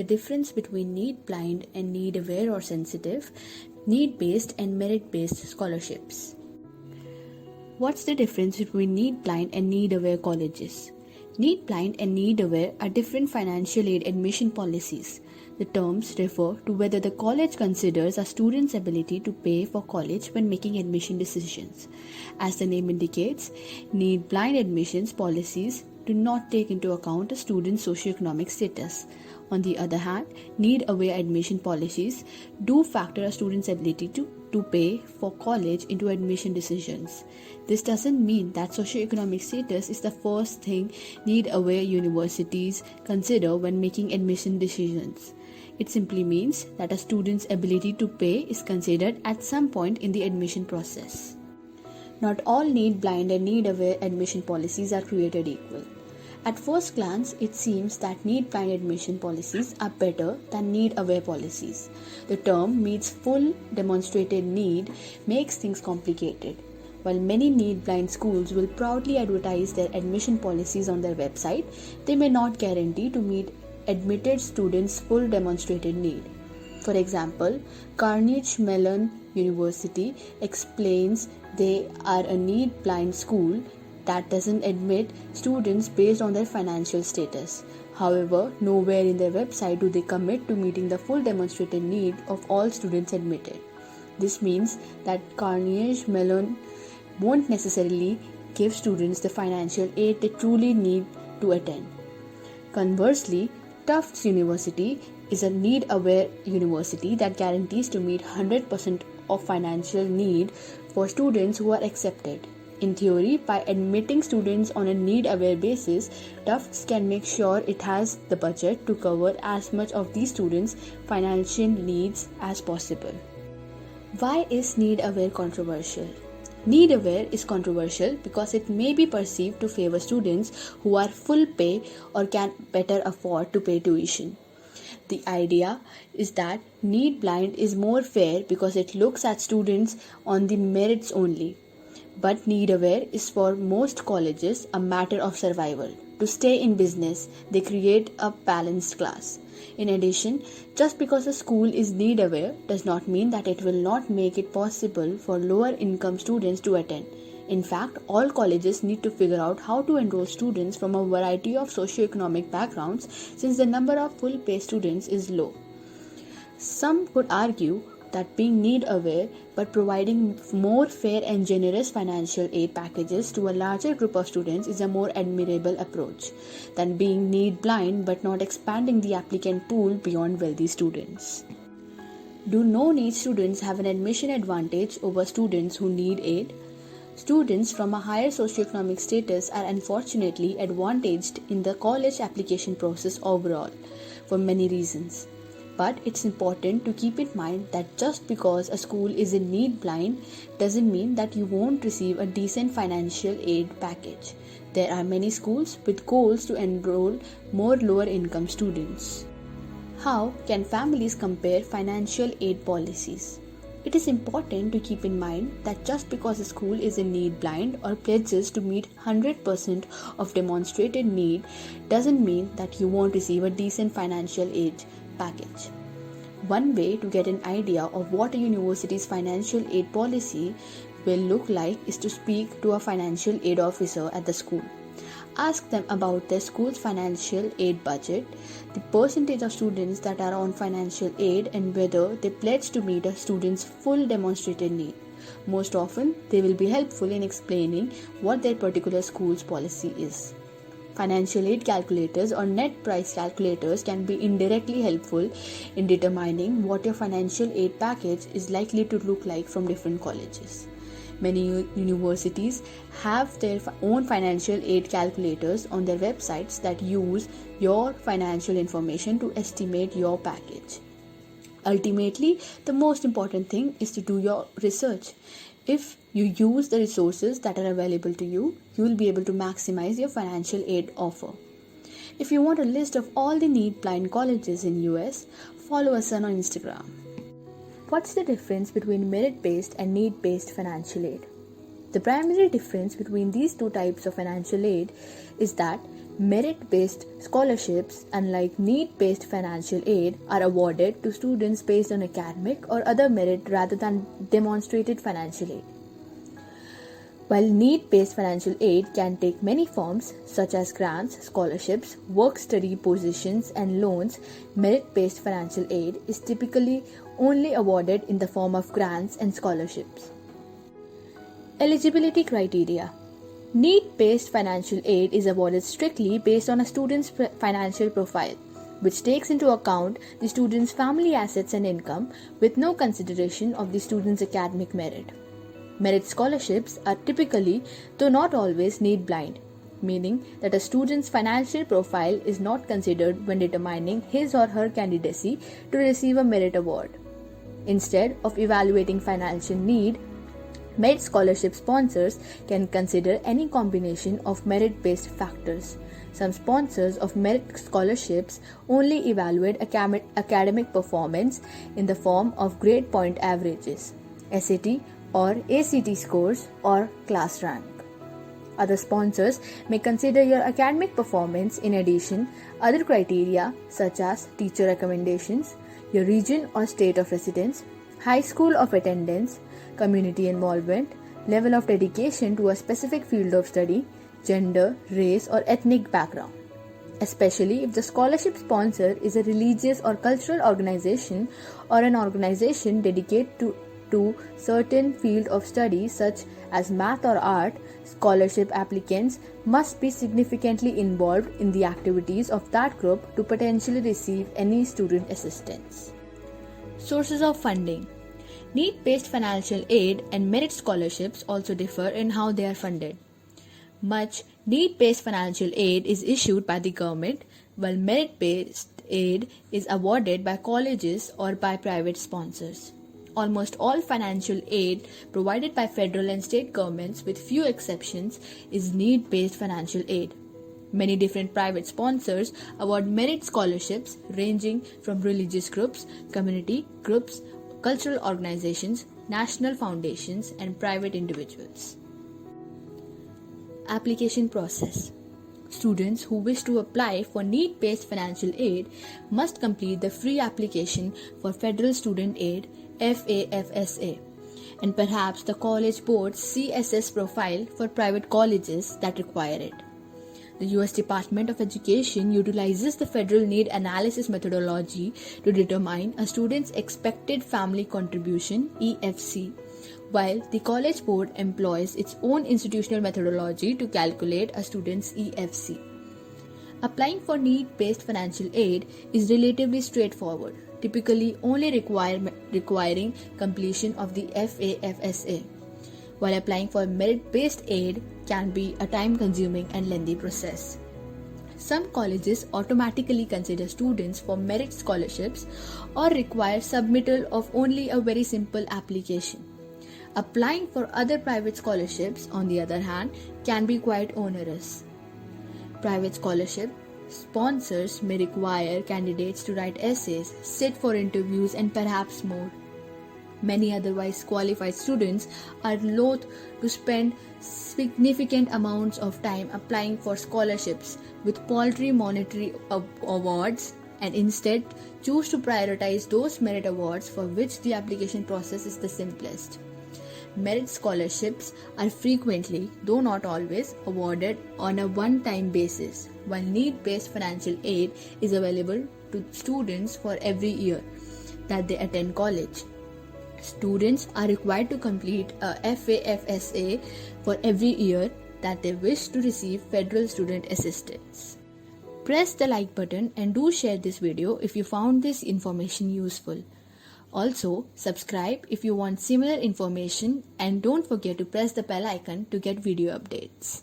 difference between need-blind and need-aware or sensitive, need-based and merit-based scholarships. What's the difference between need-blind and need-aware colleges? Need-blind and need-aware are different financial aid admission policies. The terms refer to whether the college considers a student's ability to pay for college when making admission decisions. As the name indicates, need-blind admissions policies do not take into account a student's socioeconomic status. On the other hand, need-aware admission policies do factor a student's ability to pay for college into admission decisions. This doesn't mean that socioeconomic status is the first thing need-aware universities consider when making admission decisions. It simply means that a student's ability to pay is considered at some point in the admission process. Not all need-blind and need-aware admission policies are created equal. At first glance, it seems that need-blind admission policies are better than need-aware policies. The term meets full demonstrated need makes things complicated. While many need-blind schools will proudly advertise their admission policies on their website, they may not guarantee to meet admitted students' full demonstrated need. For example, Carnegie Mellon University explains they are a need-blind school that doesn't admit students based on their financial status. However, nowhere in their website do they commit to meeting the full demonstrated need of all students admitted. This means that Carnegie Mellon won't necessarily give students the financial aid they truly need to attend. Conversely, Tufts University is a need-aware university that guarantees to meet 100% of financial need for students who are accepted. In theory, by admitting students on a need-aware basis, Tufts can make sure it has the budget to cover as much of these students' financial needs as possible. Why is need-aware controversial? Need-aware is controversial because it may be perceived to favor students who are full pay or can better afford to pay tuition. The idea is that need-blind is more fair because it looks at students on the merits only. But need-aware is for most colleges a matter of survival. To stay in business, they create a balanced class. In addition, just because a school is need-aware does not mean that it will not make it possible for lower-income students to attend. In fact, all colleges need to figure out how to enroll students from a variety of socioeconomic backgrounds since the number of full-pay students is low. Some could argue that being need-aware but providing more fair and generous financial aid packages to a larger group of students is a more admirable approach than being need-blind but not expanding the applicant pool beyond wealthy students. Do no-need students have an admission advantage over students who need aid? Students from a higher socioeconomic status are unfortunately advantaged in the college application process overall for many reasons. But it's important to keep in mind that just because a school is in need-blind doesn't mean that you won't receive a decent financial aid package. There are many schools with goals to enroll more lower-income students. How can families compare financial aid policies? It is important to keep in mind that just because a school is in need-blind or pledges to meet 100% of demonstrated need doesn't mean that you won't receive a decent financial aid package. One way to get an idea of what a university's financial aid policy will look like is to speak to a financial aid officer at the school. Ask them about their school's financial aid budget, the percentage of students that are on financial aid, and whether they pledge to meet a student's full demonstrated need. Most often, they will be helpful in explaining what their particular school's policy is. Financial aid calculators or net price calculators can be indirectly helpful in determining what your financial aid package is likely to look like from different colleges. Many universities have their own financial aid calculators on their websites that use your financial information to estimate your package. Ultimately, the most important thing is to do your research. If you use the resources that are available to you, you will be able to maximize your financial aid offer. If you want a list of all the need-blind colleges in US, follow us on Instagram. What's the difference between merit-based and need-based financial aid? The primary difference between these two types of financial aid is that merit-based scholarships, unlike need-based financial aid, are awarded to students based on academic or other merit rather than demonstrated financial aid. While need-based financial aid can take many forms, such as grants, scholarships, work-study positions, and loans, merit-based financial aid is typically only awarded in the form of grants and scholarships. Eligibility criteria. Need-based financial aid is awarded strictly based on a student's financial profile, which takes into account the student's family assets and income with no consideration of the student's academic merit. Merit scholarships are typically, though not always, need-blind, meaning that a student's financial profile is not considered when determining his or her candidacy to receive a merit award. Instead of evaluating financial need, merit scholarship sponsors can consider any combination of merit-based factors. Some sponsors of merit scholarships only evaluate academic performance in the form of grade point averages, SAT or ACT scores, or class rank. Other sponsors may consider your academic performance in addition other criteria such as teacher recommendations, your region or state of residence, high school of attendance, community involvement, level of dedication to a specific field of study, gender, race, or ethnic background. Especially if the scholarship sponsor is a religious or cultural organization or an organization dedicated to certain field of study such as math or art, scholarship applicants must be significantly involved in the activities of that group to potentially receive any student assistance. Sources of funding. Need-based financial aid and merit scholarships also differ in how they are funded. Much need-based financial aid is issued by the government, while merit-based aid is awarded by colleges or by private sponsors. Almost all financial aid provided by federal and state governments, with few exceptions, is need-based financial aid. Many different private sponsors award merit scholarships ranging from religious groups, community groups, cultural organizations, national foundations, and private individuals. Application process. Students who wish to apply for need-based financial aid must complete the free application for Federal Student Aid (FAFSA) and perhaps the College Board's CSS profile for private colleges that require it. The U.S. Department of Education utilizes the Federal Need Analysis methodology to determine a student's expected family contribution (EFC), while the College Board employs its own institutional methodology to calculate a student's EFC. Applying for need-based financial aid is relatively straightforward, typically only requiring completion of the FAFSA, while applying for merit-based aid can be a time-consuming and lengthy process. Some colleges automatically consider students for merit scholarships or require submittal of only a very simple application. Applying for other private scholarships, on the other hand, can be quite onerous. Private scholarship sponsors may require candidates to write essays, sit for interviews, and perhaps more. Many otherwise qualified students are loath to spend significant amounts of time applying for scholarships with paltry monetary awards and instead choose to prioritize those merit awards for which the application process is the simplest. Merit scholarships are frequently, though not always, awarded on a one-time basis, while need-based financial aid is available to students for every year that they attend college. Students are required to complete a FAFSA for every year that they wish to receive federal student assistance. Press the like button and do share this video if you found this information useful. Also, subscribe if you want similar information and don't forget to press the bell icon to get video updates.